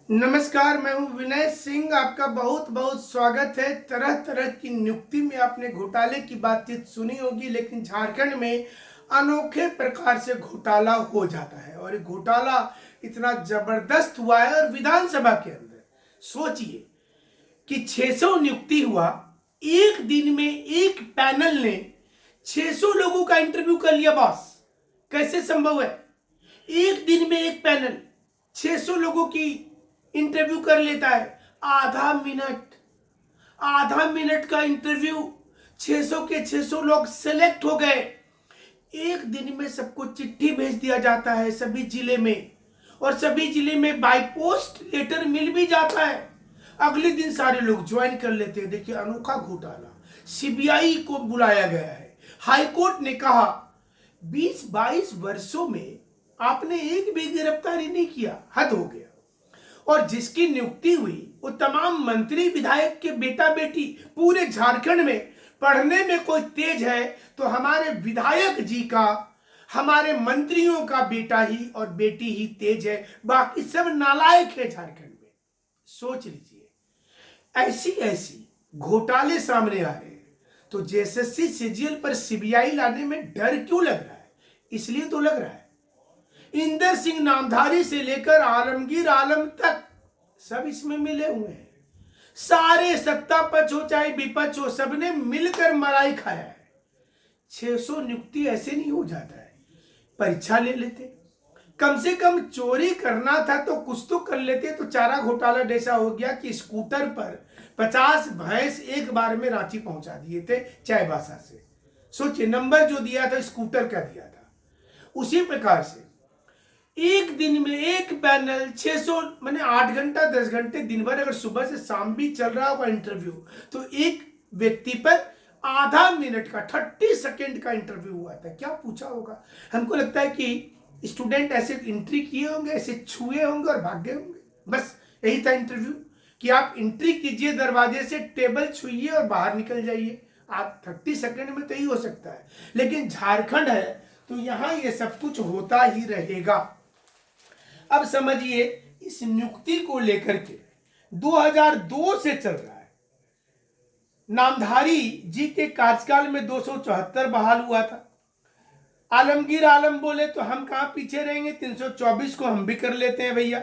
नमस्कार, मैं हूं विनय सिंह। आपका बहुत बहुत स्वागत है। तरह तरह की नियुक्ति में आपने घोटाले की बातचीत सुनी होगी, लेकिन झारखंड में अनोखे प्रकार से घोटाला हो जाता है और ये घोटाला इतना जबरदस्त हुआ है। और विधानसभा के अंदर सोचिए कि 600 नियुक्ति हुआ, एक दिन में एक पैनल ने 600 लोगों का इंटरव्यू कर लिया। बॉस, कैसे संभव है? एक दिन में एक पैनल 600 लोगों की इंटरव्यू कर लेता है। आधा मिनट का इंटरव्यू, 600 के 600 लोग सेलेक्ट हो गए। एक दिन में सबको चिट्ठी भेज दिया जाता है सभी जिले में, और सभी जिले में बाय पोस्ट लेटर मिल भी जाता है। अगले दिन सारे लोग ज्वाइन कर लेते हैं। देखिए, अनोखा घोटाला। सीबीआई को बुलाया गया है। हाईकोर्ट ने कहा 20-22 वर्षों में आपने एक भी गिरफ्तारी नहीं किया, हद हो गया। और जिसकी नियुक्ति हुई वो तमाम मंत्री विधायक के बेटा बेटी। पूरे झारखंड में पढ़ने में कोई तेज है तो हमारे विधायक जी का, हमारे मंत्रियों का बेटा ही और बेटी ही तेज है, बाकी सब नालायक है झारखंड में। सोच लीजिए, ऐसी ऐसी घोटाले सामने आ रहे हैं तो जेएसएससी सीजीएल पर सीबीआई लाने में डर क्यों लग रहा है? इसलिए तो लग रहा है इंदर सिंह नामधारी से लेकर आलमगीर आलम तक सब इसमें मिले हुए हैं। सारे सत्ता पक्ष हो चाहे विपक्ष हो, सबने मिलकर मलाई खाया है। 600 नियुक्ति ऐसे नहीं हो जाता है। परीक्षा ले लेते, कम से कम चोरी करना था तो कुछ तो कर लेते। तो चारा घोटाला जैसा हो गया कि स्कूटर पर 50 भैंस एक बार में रांची पहुंचा दिए थे चाईबासा से। सोचिए, नंबर जो दिया था स्कूटर का दिया था। उसी प्रकार से एक दिन में एक पैनल 600, मैंने 8 घंटा 10 घंटे दिन भर अगर सुबह से शाम भी चल रहा होगा इंटरव्यू, तो एक व्यक्ति पर आधा मिनट का 30 सेकेंड का इंटरव्यू हुआ था। क्या पूछा होगा? हमको लगता है कि स्टूडेंट ऐसे एंट्री किए होंगे, ऐसे छुए होंगे और भाग गए होंगे। बस यही था इंटरव्यू कि आप एंट्री कीजिए, दरवाजे से टेबल छुइए और बाहर निकल जाइए। आप 30 सेकेंड में तो ही हो सकता है, लेकिन झारखंड है तो यहां ये सब कुछ होता ही रहेगा। अब समझिए, इस नियुक्ति को लेकर के 2002 से चल रहा है। नामधारी जी के कार्यकाल में 274 बहाल हुआ था। आलमगीर आलम बोले तो हम कहां पीछे रहेंगे, 324 को हम भी कर लेते हैं भैया।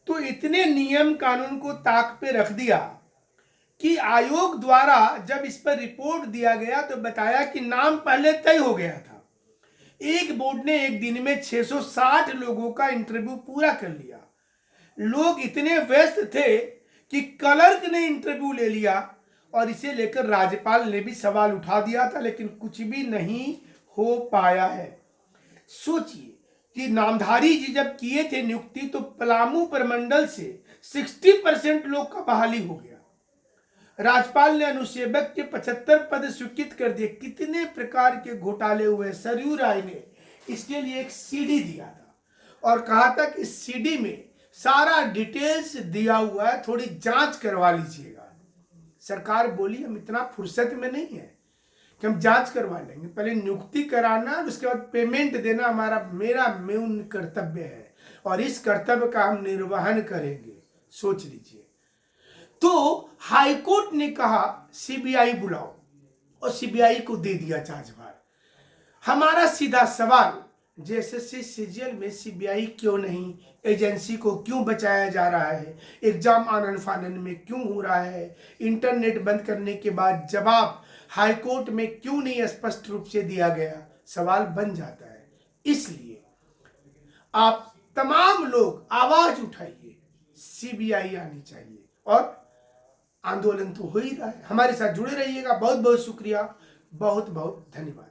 तो इतने नियम कानून को ताक पे रख दिया कि आयोग द्वारा जब इस पर रिपोर्ट दिया गया तो बताया कि नाम पहले तय हो गया था। एक बोर्ड ने एक दिन में 660 लोगों का इंटरव्यू पूरा कर लिया। लोग इतने व्यस्त थे कि क्लर्क ने इंटरव्यू ले लिया और इसे लेकर राज्यपाल ने भी सवाल उठा दिया था, लेकिन कुछ भी नहीं हो पाया है। सोचिए कि नामधारी जी जब किए थे नियुक्ति तो पलामू प्रमंडल से 60% लोग का बहाली हो गया। राज्यपाल ने अनुसेवक के 75 पद स्वीकृत कर दिए। कितने प्रकार के घोटाले हुए। सरयू राय ने इसके लिए एक सीडी दिया था और कहा था कि सीडी में सारा डिटेल्स दिया हुआ है, थोड़ी जांच करवा लीजिएगा। सरकार बोली हम इतना फुर्सत में नहीं है कि हम जांच करवा लेंगे, पहले नियुक्ति कराना और उसके बाद पेमेंट देना मेरा मेन कर्तव्य है और इस कर्तव्य का हम निर्वहन करेंगे। सोच लीजिए। तो हाईकोर्ट ने कहा सीबीआई बुलाओ और सीबीआई को दे दिया चार्जभार। हमारा सीधा सवाल, जेएसएससी सीजीएल में सीबीआई क्यों नहीं? एजेंसी को क्यों बचाया जा रहा है? एग्जाम आनन फानन में क्यों हो रहा है? इंटरनेट बंद करने के बाद जवाब हाईकोर्ट में क्यों नहीं स्पष्ट रूप से दिया गया? सवाल बन जाता है। इसलिए आप तमाम लोग आवाज उठाइए, सीबीआई आनी चाहिए। और आंदोलन तो हो ही रहा है। हमारे साथ जुड़े रहिएगा। बहुत बहुत शुक्रिया, बहुत बहुत धन्यवाद।